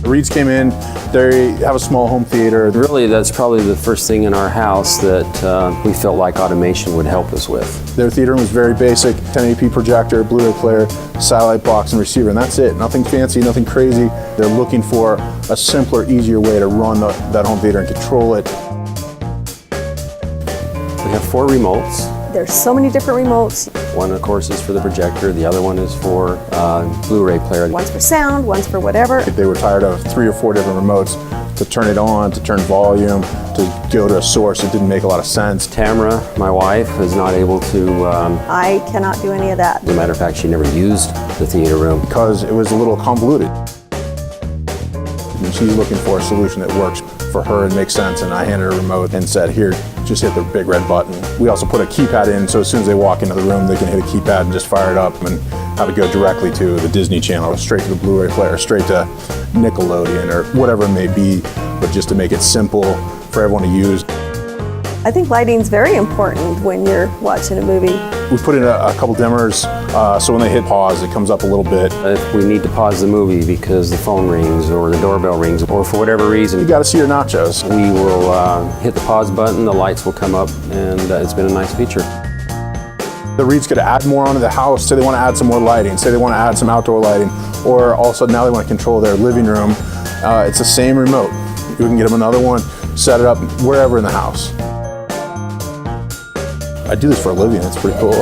The Reeds came in, they have a small home theater. Really, that's probably the first thing in our house that we felt like automation would help us with. Their theater room was very basic, 1080p projector, Blu-ray player, satellite box and receiver, and that's it. Nothing fancy, nothing crazy. They're looking for a simpler, easier way to run that home theater and control it. We have 4 remotes. There's so many different remotes. One, of course, is for the projector. The other one is for Blu-ray player. One's for sound, one's for whatever. They were tired of 3 or 4 different remotes to turn it on, to turn volume, to go to a source. It didn't make a lot of sense. Tamara, my wife, is not able to... I cannot do any of that. As a matter of fact, she never used the theater room. Because it was a little convoluted. And she's looking for a solution that works for her and makes sense, and I handed her a remote and said, here, just hit the big red button. We also put a keypad in, so as soon as they walk into the room, they can hit a keypad and just fire it up and have it go directly to the Disney Channel, straight to the Blu-ray player, straight to Nickelodeon, or whatever it may be, but just to make it simple for everyone to use. I think lighting's very important when you're watching a movie. We put in a couple dimmers, so when they hit pause, it comes up a little bit. If we need to pause the movie because the phone rings or the doorbell rings, or for whatever reason, You got to see your nachos. we will hit the pause button, the lights will come up, and it's been a nice feature. The Reeds could add more onto the house. Say they want to add some more lighting, say they want to add some outdoor lighting, or all of a sudden now they want to control their living room. It's the same remote. You can get them another one, set it up wherever in the house. I do this for a living, it's pretty cool.